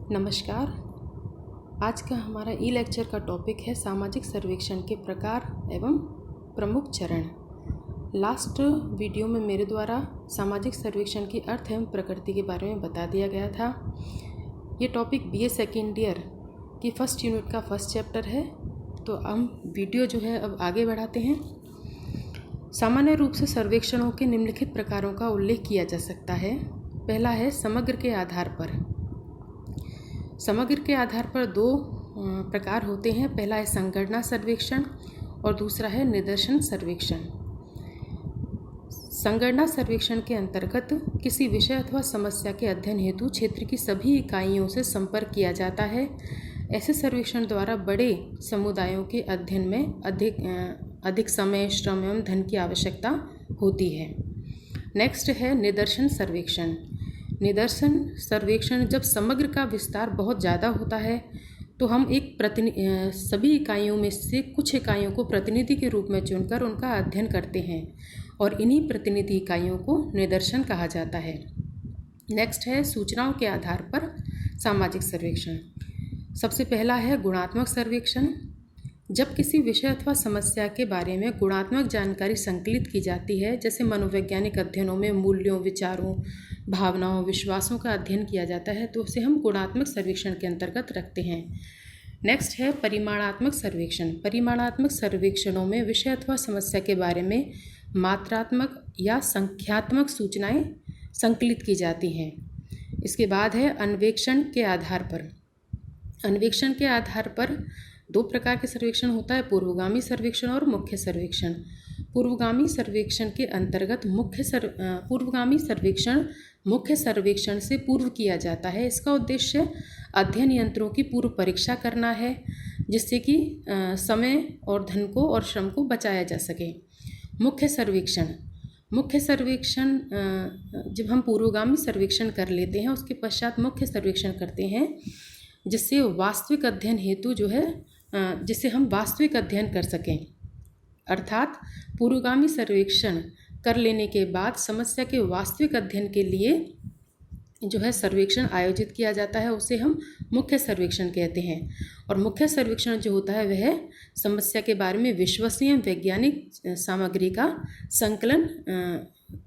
नमस्कार। आज का हमारा ई लेक्चर का टॉपिक है सामाजिक सर्वेक्षण के प्रकार एवं प्रमुख चरण। लास्ट वीडियो में मेरे द्वारा सामाजिक सर्वेक्षण की अर्थ एवं प्रकृति के बारे में बता दिया गया था। ये टॉपिक बीए सेकेंड ईयर की फर्स्ट यूनिट का फर्स्ट चैप्टर है। तो हम वीडियो जो है अब आगे बढ़ाते हैं। सामान्य रूप से सर्वेक्षणों के निम्नलिखित प्रकारों का उल्लेख किया जा सकता है। पहला है समग्र के आधार पर। समग्र के आधार पर दो प्रकार होते हैं। पहला है संगणना सर्वेक्षण और दूसरा है निदर्शन सर्वेक्षण। संगणना सर्वेक्षण के अंतर्गत किसी विषय अथवा समस्या के अध्ययन हेतु क्षेत्र की सभी इकाइयों से संपर्क किया जाता है। ऐसे सर्वेक्षण द्वारा बड़े समुदायों के अध्ययन में अधिक समय, श्रम एवं धन की आवश्यकता होती है। नेक्स्ट है निदर्शन सर्वेक्षण। निदर्शन सर्वेक्षण जब समग्र का विस्तार बहुत ज़्यादा होता है तो हम सभी इकाइयों में से कुछ इकाइयों को प्रतिनिधि के रूप में चुनकर उनका अध्ययन करते हैं और इन्हीं प्रतिनिधि इकाइयों को निदर्शन कहा जाता है। नेक्स्ट है सूचनाओं के आधार पर सामाजिक सर्वेक्षण। सबसे पहला है गुणात्मक सर्वेक्षण। जब किसी विषय अथवा समस्या के बारे में गुणात्मक जानकारी संकलित की जाती है, जैसे मनोवैज्ञानिक अध्ययनों में मूल्यों, विचारों, भावनाओं, विश्वासों का अध्ययन किया जाता है, तो उसे हम गुणात्मक सर्वेक्षण के अंतर्गत रखते हैं। नेक्स्ट है परिमाणात्मक सर्वेक्षण। परिमाणात्मक सर्वेक्षणों में विषय अथवा समस्या के बारे में मात्रात्मक या संख्यात्मक सूचनाएं संकलित की जाती हैं। इसके बाद है अन्वेक्षण के आधार पर। अन्वेक्षण के आधार पर दो प्रकार के सर्वेक्षण होता है, पूर्वगामी सर्वेक्षण और मुख्य सर्वेक्षण। पूर्वगामी सर्वेक्षण के अंतर्गत पूर्वगामी सर्वेक्षण मुख्य सर्वेक्षण से पूर्व किया जाता है। इसका उद्देश्य अध्ययन यंत्रों की पूर्व परीक्षा करना है, जिससे कि समय और धन को और श्रम को बचाया जा सके। मुख्य सर्वेक्षण जब हम पूर्वगामी सर्वेक्षण कर लेते हैं, उसके पश्चात मुख्य सर्वेक्षण करते हैं, जिससे वास्तविक अध्ययन हेतु जिससे हम वास्तविक अध्ययन कर सकें। अर्थात पूर्वगामी सर्वेक्षण कर लेने के बाद समस्या के वास्तविक अध्ययन के लिए सर्वेक्षण आयोजित किया जाता है, उसे हम मुख्य सर्वेक्षण कहते हैं। और मुख्य सर्वेक्षण जो होता है वह समस्या के बारे में विश्वसनीय वैज्ञानिक सामग्री का संकलन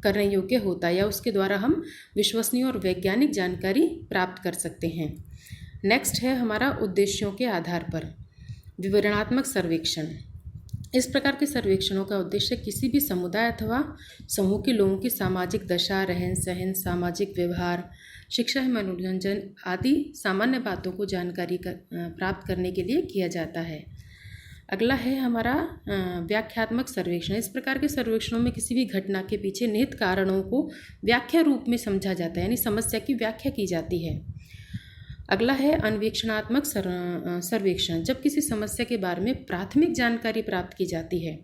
करने योग्य होता है, या उसके द्वारा हम विश्वसनीय और वैज्ञानिक जानकारी प्राप्त कर सकते हैं। नेक्स्ट है हमारा उद्देश्यों के आधार पर विवरणात्मक सर्वेक्षण। इस प्रकार के सर्वेक्षणों का उद्देश्य किसी भी समुदाय अथवा समूह के लोगों की सामाजिक दशा, रहन सहन, सामाजिक व्यवहार, शिक्षा, मनोरंजन आदि सामान्य बातों को जानकारी प्राप्त करने के लिए किया जाता है। अगला है हमारा व्याख्यात्मक सर्वेक्षण। इस प्रकार के सर्वेक्षणों में किसी भी घटना के पीछे निहित कारणों को व्याख्या रूप में समझा जाता है, यानी समस्या की व्याख्या की जाती है। अगला है अन्वेक्षणात्मक सर्वेक्षण। जब किसी समस्या के बारे में प्राथमिक जानकारी प्राप्त की जाती है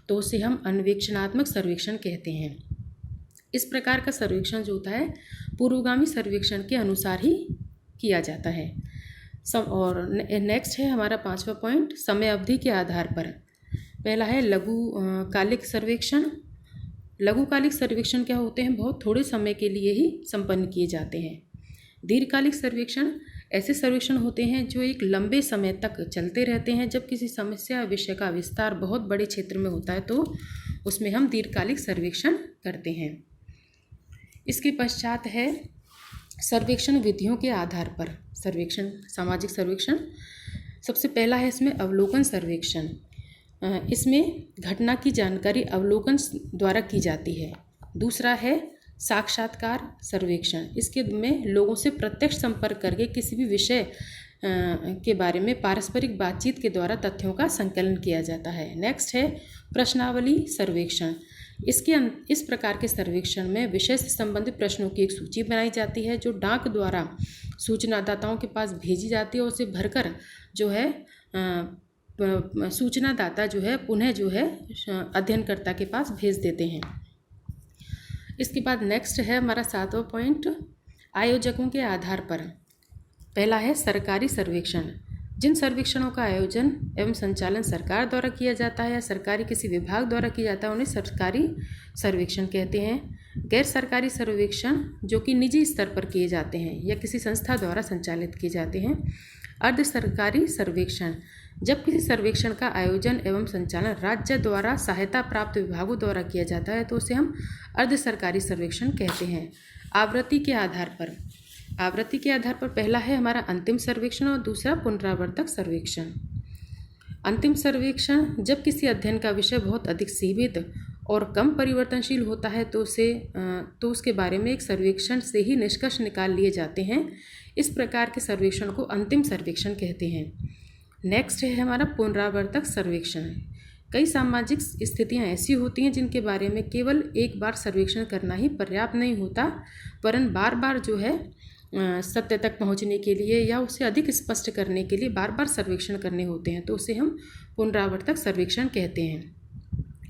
तो उसे हम अन्वेक्षणात्मक सर्वेक्षण कहते हैं। इस प्रकार का सर्वेक्षण जो होता है पूर्वगामी सर्वेक्षण के अनुसार ही किया जाता है। और नेक्स्ट है हमारा पांचवा पॉइंट समय अवधि के आधार पर। पहला है लघुकालिक सर्वेक्षण। लघुकालिक सर्वेक्षण क्या होते हैं, बहुत थोड़े समय के लिए ही संपन्न किए जाते हैं। दीर्घकालिक सर्वेक्षण ऐसे सर्वेक्षण होते हैं जो एक लंबे समय तक चलते रहते हैं। जब किसी समस्या विषय का विस्तार बहुत बड़े क्षेत्र में होता है तो उसमें हम दीर्घकालिक सर्वेक्षण करते हैं। इसके पश्चात है सर्वेक्षण विधियों के आधार पर सर्वेक्षण, सामाजिक सर्वेक्षण। सबसे पहला है इसमें अवलोकन सर्वेक्षण। इसमें घटना की जानकारी अवलोकन द्वारा की जाती है। दूसरा है साक्षात्कार सर्वेक्षण। इसके में लोगों से प्रत्यक्ष संपर्क करके किसी भी विषय के बारे में पारस्परिक बातचीत के द्वारा तथ्यों का संकलन किया जाता है। नेक्स्ट है प्रश्नावली सर्वेक्षण। इस प्रकार के सर्वेक्षण में विषय से संबंधित प्रश्नों की एक सूची बनाई जाती है, जो डाक द्वारा सूचनादाताओं के पास भेजी जाती है और उसे भरकर सूचनादाता पुनः अध्ययनकर्ता के पास भेज देते हैं। इसके बाद नेक्स्ट है हमारा सातवां पॉइंट आयोजकों के आधार पर। पहला है सरकारी सर्वेक्षण। जिन सर्वेक्षणों का आयोजन एवं संचालन सरकार द्वारा किया जाता है या सरकारी किसी विभाग द्वारा किया जाता है उन्हें सरकारी सर्वेक्षण कहते हैं। गैर सरकारी सर्वेक्षण जो कि निजी स्तर पर किए जाते हैं या किसी संस्था द्वारा संचालित किए जाते हैं। अर्ध सरकारी सर्वेक्षण, जब किसी सर्वेक्षण का आयोजन एवं संचालन राज्य द्वारा सहायता प्राप्त विभागों द्वारा किया जाता है तो उसे हम अर्ध सरकारी सर्वेक्षण कहते हैं। आवृत्ति के आधार पर पहला है हमारा अंतिम सर्वेक्षण और दूसरा पुनरावर्तक सर्वेक्षण। अंतिम सर्वेक्षण, जब किसी अध्ययन का विषय बहुत अधिक सीमित और कम परिवर्तनशील होता है तो उसके बारे में एक सर्वेक्षण से ही निष्कर्ष निकाल लिए जाते हैं। इस प्रकार के सर्वेक्षण को अंतिम सर्वेक्षण कहते हैं। नेक्स्ट है हमारा पुनरावर्तक सर्वेक्षण। कई सामाजिक स्थितियां ऐसी होती हैं जिनके बारे में केवल एक बार सर्वेक्षण करना ही पर्याप्त नहीं होता, वरन बार बार जो है सत्य तक पहुंचने के लिए या उसे अधिक स्पष्ट करने के लिए बार बार सर्वेक्षण करने होते हैं, तो उसे हम पुनरावर्तक सर्वेक्षण कहते हैं।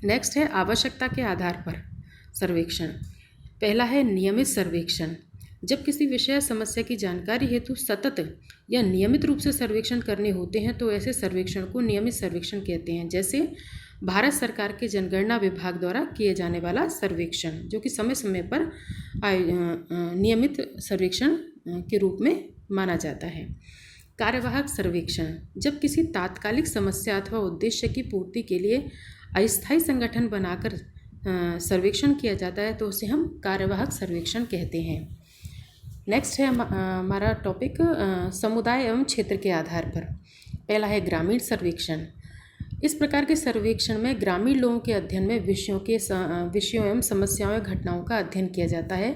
नेक्स्ट है आवश्यकता के आधार पर सर्वेक्षण। पहला है नियमित सर्वेक्षण, जब किसी विषय समस्या की जानकारी हेतु सतत या नियमित रूप से सर्वेक्षण करने होते हैं तो ऐसे सर्वेक्षण को नियमित सर्वेक्षण कहते हैं। जैसे भारत सरकार के जनगणना विभाग द्वारा किए जाने वाला सर्वेक्षण, जो कि समय समय पर नियमित सर्वेक्षण के रूप में माना जाता है। कार्यवाहक सर्वेक्षण, जब किसी तात्कालिक समस्या अथवा उद्देश्य की पूर्ति के लिए अस्थायी संगठन बनाकर सर्वेक्षण किया जाता है तो उसे हम कार्यवाहक सर्वेक्षण कहते हैं। नेक्स्ट है हमारा टॉपिक समुदाय एवं क्षेत्र के आधार पर। पहला है ग्रामीण सर्वेक्षण। इस प्रकार के सर्वेक्षण में ग्रामीण लोगों के अध्ययन में विषयों एवं समस्याओं एवं घटनाओं का अध्ययन किया जाता है।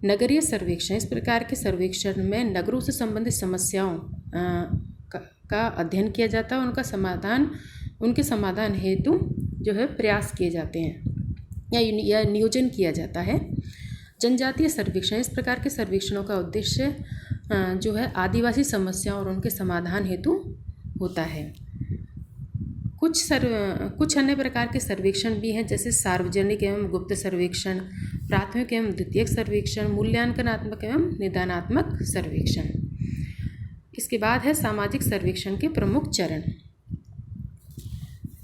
नगरीय सर्वेक्षण, इस प्रकार के सर्वेक्षण में नगरों से संबंधित समस्याओं का अध्ययन किया जाता है, उनके समाधान हेतु जो है प्रयास किए जाते हैं या नियोजन किया जाता है। जनजातीय सर्वेक्षण, इस प्रकार के सर्वेक्षणों का उद्देश्य जो है आदिवासी समस्याओं और उनके समाधान हेतु होता है। कुछ अन्य प्रकार के सर्वेक्षण भी हैं, जैसे सार्वजनिक एवं गुप्त सर्वेक्षण, प्राथमिक एवं द्वितीयक सर्वेक्षण, मूल्यांकनात्मक एवं निदानात्मक सर्वेक्षण। इसके बाद है सामाजिक सर्वेक्षण के प्रमुख चरण।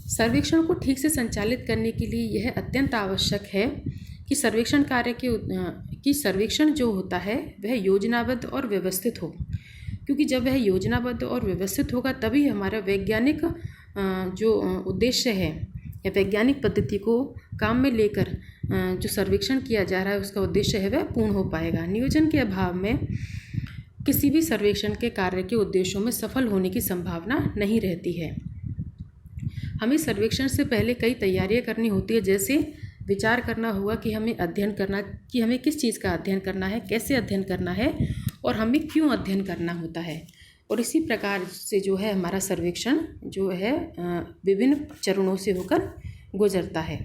सर्वेक्षण को ठीक से संचालित करने के लिए यह अत्यंत आवश्यक है कि सर्वेक्षण जो होता है वह योजनाबद्ध और व्यवस्थित हो, क्योंकि जब वह योजनाबद्ध और व्यवस्थित होगा तभी हमारा वैज्ञानिक जो उद्देश्य है या वैज्ञानिक पद्धति को काम में लेकर जो सर्वेक्षण किया जा रहा है उसका उद्देश्य है वह पूर्ण हो पाएगा। नियोजन के अभाव में किसी भी सर्वेक्षण के कार्य के उद्देश्यों में सफल होने की संभावना नहीं रहती है। हमें सर्वेक्षण से पहले कई तैयारियां करनी होती है, जैसे विचार करना होगा कि हमें किस चीज़ का अध्ययन करना है, कैसे अध्ययन करना है और हमें क्यों अध्ययन करना होता है। और इसी प्रकार से जो है हमारा सर्वेक्षण जो है विभिन्न चरणों से होकर गुजरता है।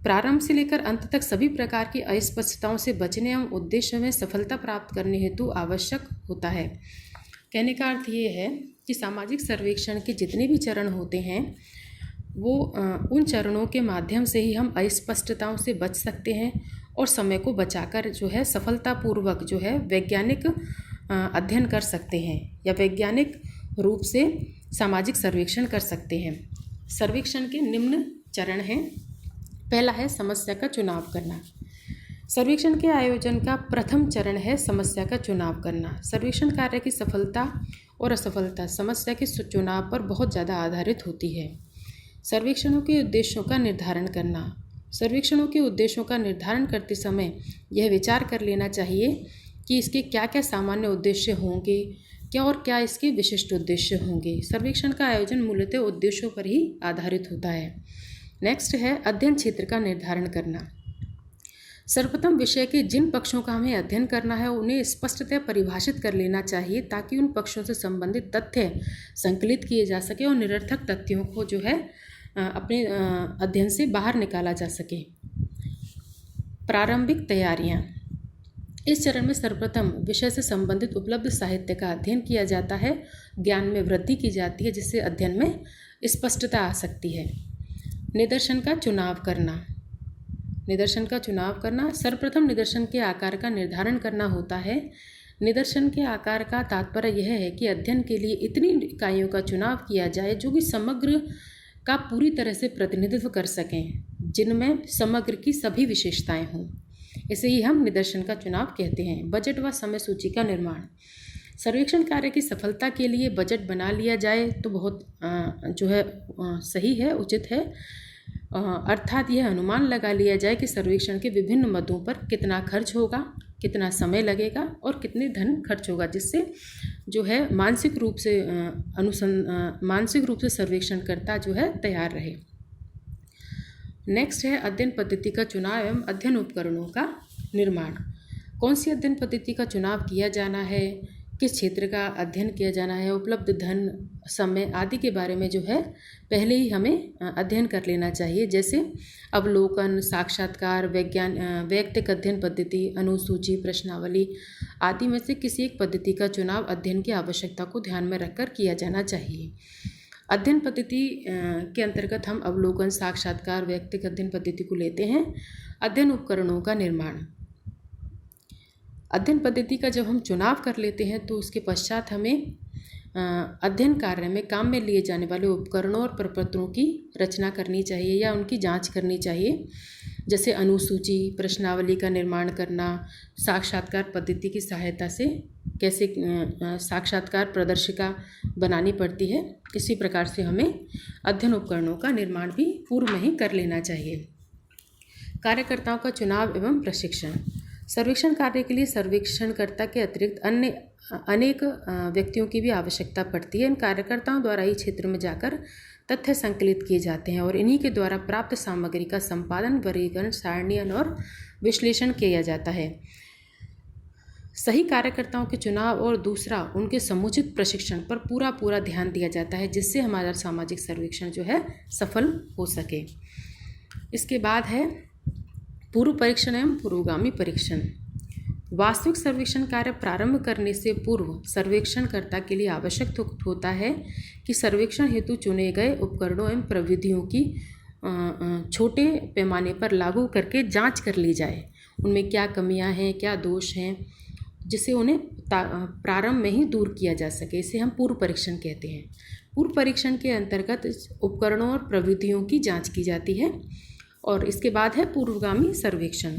प्रारंभ से लेकर अंत तक सभी प्रकार की अस्पष्टताओं से बचने एवं उद्देश्य में सफलता प्राप्त करने हेतु आवश्यक होता है। कहने का अर्थ ये है कि सामाजिक सर्वेक्षण के जितने भी चरण होते हैं वो उन चरणों के माध्यम से ही हम अस्पष्टताओं से बच सकते हैं और समय को बचाकर जो है सफलतापूर्वक जो है वैज्ञानिक अध्ययन कर सकते हैं या वैज्ञानिक रूप से सामाजिक सर्वेक्षण कर सकते हैं। सर्वेक्षण के निम्न चरण हैं। पहला है समस्या का चुनाव करना। सर्वेक्षण के आयोजन का प्रथम चरण है समस्या का चुनाव करना। सर्वेक्षण कार्य की सफलता और असफलता समस्या के चुनाव पर बहुत ज़्यादा आधारित होती है। सर्वेक्षणों के उद्देश्यों का निर्धारण करना। सर्वेक्षणों के उद्देश्यों का निर्धारण करते समय यह विचार कर लेना चाहिए कि इसके क्या क्या सामान्य उद्देश्य होंगे, क्या इसके विशिष्ट उद्देश्य होंगे। सर्वेक्षण का आयोजन मूलतः उद्देश्यों पर ही आधारित होता है। नेक्स्ट है अध्ययन क्षेत्र का निर्धारण करना। सर्वप्रथम विषय के जिन पक्षों का हमें अध्ययन करना है उन्हें स्पष्टतः परिभाषित कर लेना चाहिए ताकि उन पक्षों से संबंधित तथ्य संकलित किए जा सके और निरर्थक तथ्यों को जो है अपने अध्ययन से बाहर निकाला जा सके। प्रारंभिक तैयारियां। इस चरण में सर्वप्रथम विषय से संबंधित उपलब्ध साहित्य का अध्ययन किया जाता है, ज्ञान में वृद्धि की जाती है जिससे अध्ययन में स्पष्टता आ सकती है। निदर्शन का चुनाव करना। निदर्शन का चुनाव करना, सर्वप्रथम निदर्शन के आकार का निर्धारण करना होता है। निदर्शन के आकार का तात्पर्य यह है कि अध्ययन के लिए इतनी इकाइयों का चुनाव किया जाए जो कि समग्र का पूरी तरह से प्रतिनिधित्व कर सकें। जिनमें समग्र की सभी विशेषताएं हों। इसे ही हम निदर्शन का चुनाव कहते हैं। बजट व समय सूची का निर्माण। सर्वेक्षण कार्य की सफलता के लिए बजट बना लिया जाए तो बहुत सही है, उचित है। अर्थात यह अनुमान लगा लिया जाए कि सर्वेक्षण के विभिन्न मदों पर कितना खर्च होगा, कितना समय लगेगा और कितने धन खर्च होगा, जिससे जो है मानसिक रूप से सर्वेक्षणकर्ता जो है तैयार रहे। नेक्स्ट है अध्ययन पद्धति का चुनाव एवं अध्ययन उपकरणों का निर्माण। कौन सी अध्ययन पद्धति का चुनाव किया जाना है, किस क्षेत्र का अध्ययन किया जाना है, उपलब्ध धन, समय आदि के बारे में जो है पहले ही हमें अध्ययन कर लेना चाहिए। जैसे अवलोकन, साक्षात्कार, वैयक्तिक अध्ययन पद्धति, अनुसूची, प्रश्नावली आदि में से किसी एक पद्धति का चुनाव अध्ययन की आवश्यकता को ध्यान में रखकर किया जाना चाहिए। अध्ययन पद्धति के अंतर्गत हम अवलोकन, साक्षात्कार, वैयक्तिक अध्ययन पद्धति को लेते हैं। अध्ययन उपकरणों का निर्माण। अध्ययन पद्धति का जब हम चुनाव कर लेते हैं तो उसके पश्चात हमें अध्ययन कार्य में काम में लिए जाने वाले उपकरणों और प्रपत्रों की रचना करनी चाहिए या उनकी जांच करनी चाहिए। जैसे अनुसूची, प्रश्नावली का निर्माण करना, साक्षात्कार पद्धति की सहायता से कैसे साक्षात्कार प्रदर्शिका बनानी पड़ती है, इसी प्रकार से हमें अध्ययन उपकरणों का निर्माण भी पूर्व में ही कर लेना चाहिए। कार्यकर्ताओं का चुनाव एवं प्रशिक्षण। सर्वेक्षण कार्य के लिए सर्वेक्षणकर्ता के अतिरिक्त अन्य अनेक व्यक्तियों की भी आवश्यकता पड़ती है। इन कार्यकर्ताओं द्वारा ही क्षेत्र में जाकर तथ्य संकलित किए जाते हैं और इन्हीं के द्वारा प्राप्त सामग्री का संपादन, वर्गीकरण, सारणीकरण और विश्लेषण किया जाता है। सही कार्यकर्ताओं के चुनाव और दूसरा उनके समुचित प्रशिक्षण पर पूरा ध्यान दिया जाता है, जिससे हमारा सामाजिक सर्वेक्षण जो है सफल हो सके। इसके बाद है पूर्व परीक्षण एवं पूर्वगामी परीक्षण। वास्तविक सर्वेक्षण कार्य प्रारंभ करने से पूर्व सर्वेक्षणकर्ता के लिए आवश्यक होता है कि सर्वेक्षण हेतु चुने गए उपकरणों एवं प्रविधियों की छोटे पैमाने पर लागू करके जांच कर ली जाए। उनमें क्या कमियां हैं, क्या दोष हैं, जिसे उन्हें प्रारंभ में ही दूर किया जा सके। इसे हम पूर्व परीक्षण कहते हैं। पूर्व परीक्षण के अंतर्गत उपकरणों और प्रविधियों की जाँच की जाती है। और इसके बाद है पूर्वगामी सर्वेक्षण।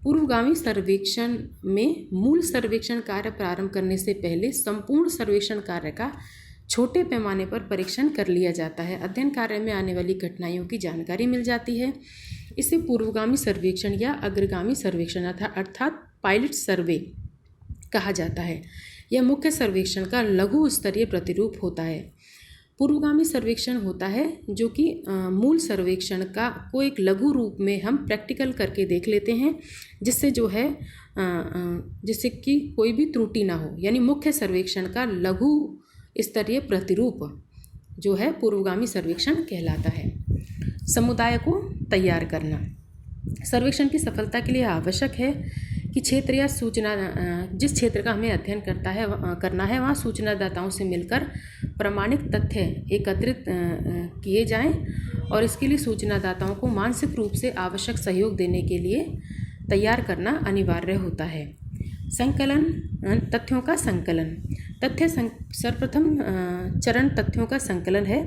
पूर्वगामी सर्वेक्षण में मूल सर्वेक्षण कार्य प्रारंभ करने से पहले संपूर्ण सर्वेक्षण कार्य का छोटे पैमाने पर परीक्षण कर लिया जाता है। अध्ययन कार्य में आने वाली कठिनाइयों की जानकारी मिल जाती है। इसे पूर्वगामी सर्वेक्षण या अग्रगामी सर्वेक्षण अर्थात पायलट सर्वे कहा जाता है। यह मुख्य सर्वेक्षण का लघु स्तरीय प्रतिरूप होता है। पूर्वगामी सर्वेक्षण होता है जो कि मूल सर्वेक्षण को एक लघु रूप में हम प्रैक्टिकल करके देख लेते हैं, जिससे जो है जिससे कि कोई भी त्रुटि ना हो। यानी मुख्य सर्वेक्षण का लघु स्तरीय प्रतिरूप जो है पूर्वगामी सर्वेक्षण कहलाता है। समुदाय को तैयार करना। सर्वेक्षण की सफलता के लिए आवश्यक है कि क्षेत्र या सूचना जिस क्षेत्र का हमें अध्ययन करना है वहाँ सूचनादाताओं से मिलकर प्रामाणिक तथ्य एकत्रित किए जाएं और इसके लिए सूचनादाताओं को मानसिक रूप से आवश्यक सहयोग देने के लिए तैयार करना अनिवार्य होता है। संकलन, तथ्यों का संकलन। सर्वप्रथम चरण तथ्यों का संकलन है,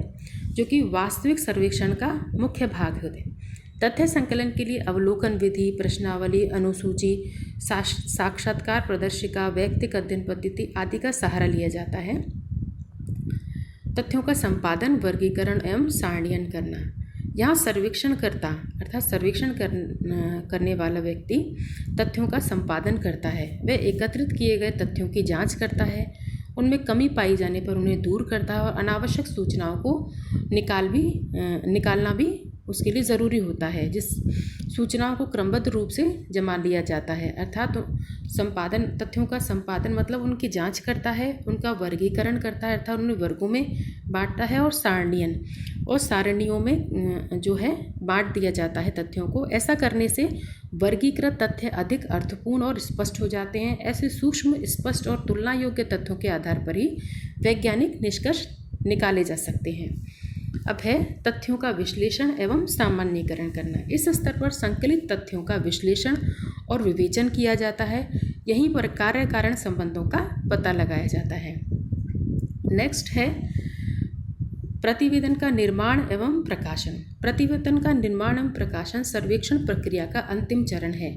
जो कि वास्तविक सर्वेक्षण का मुख्य भाग होते हैं। तथ्य संकलन के लिए अवलोकन विधि, प्रश्नावली, अनुसूची, साक्षात्कार प्रदर्शिका, वैयक्तिक अध्ययन पद्धति आदि का सहारा लिया जाता है। तथ्यों का संपादन, वर्गीकरण एवं सारणीकरण करना। यहाँ सर्वेक्षणकर्ता अर्थात सर्वेक्षण करने वाला व्यक्ति तथ्यों का संपादन करता है। वह एकत्रित किए गए तथ्यों की जांच करता है, उनमें कमी पाई जाने पर उन्हें दूर करता है और अनावश्यक सूचनाओं को निकालना भी उसके लिए ज़रूरी होता है। जिस सूचनाओं को क्रमबद्ध रूप से जमा लिया जाता है, अर्थात संपादन, तथ्यों का संपादन मतलब उनकी जांच करता है, उनका वर्गीकरण करता है अर्थात उन्हें वर्गों में बांटता है और सारणियों में जो है बांट दिया जाता है तथ्यों को। ऐसा करने से वर्गीकृत तथ्य अधिक अर्थपूर्ण और स्पष्ट हो जाते हैं। ऐसे सूक्ष्म, स्पष्ट और तुलना योग्य तथ्यों के आधार पर ही वैज्ञानिक निष्कर्ष निकाले जा सकते हैं। अब है तथ्यों का विश्लेषण एवं सामान्यीकरण करना। इस स्तर पर संकलित तथ्यों का विश्लेषण और विवेचन किया जाता है। यहीं पर कार्य कारण संबंधों का पता लगाया जाता है। नेक्स्ट है प्रतिवेदन का निर्माण एवं प्रकाशन। प्रतिवेदन का निर्माण एवं प्रकाशन सर्वेक्षण प्रक्रिया का अंतिम चरण है।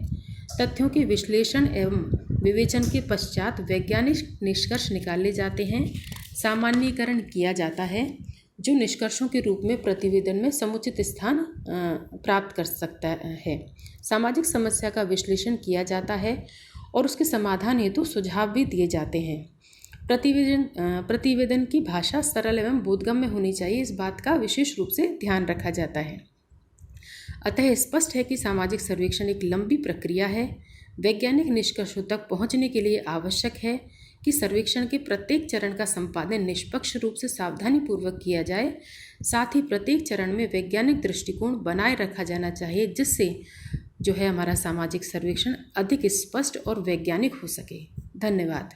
तथ्यों के विश्लेषण एवं विवेचन के पश्चात वैज्ञानिक निष्कर्ष निकाले जाते हैं, सामान्यीकरण किया जाता है जो निष्कर्षों के रूप में प्रतिवेदन में समुचित स्थान प्राप्त कर सकता है। सामाजिक समस्या का विश्लेषण किया जाता है और उसके समाधान हेतु सुझाव भी दिए जाते हैं। प्रतिवेदन की भाषा सरल एवं बोधगम्य होनी चाहिए, इस बात का विशेष रूप से ध्यान रखा जाता है। अतः स्पष्ट है कि सामाजिक सर्वेक्षण एक लंबी प्रक्रिया है। वैज्ञानिक निष्कर्षों तक पहुंचने के लिए आवश्यक है कि सर्वेक्षण के प्रत्येक चरण का संपादन निष्पक्ष रूप से सावधानीपूर्वक किया जाए। साथ ही प्रत्येक चरण में वैज्ञानिक दृष्टिकोण बनाए रखा जाना चाहिए, जिससे जो है हमारा सामाजिक सर्वेक्षण अधिक स्पष्ट और वैज्ञानिक हो सके। धन्यवाद।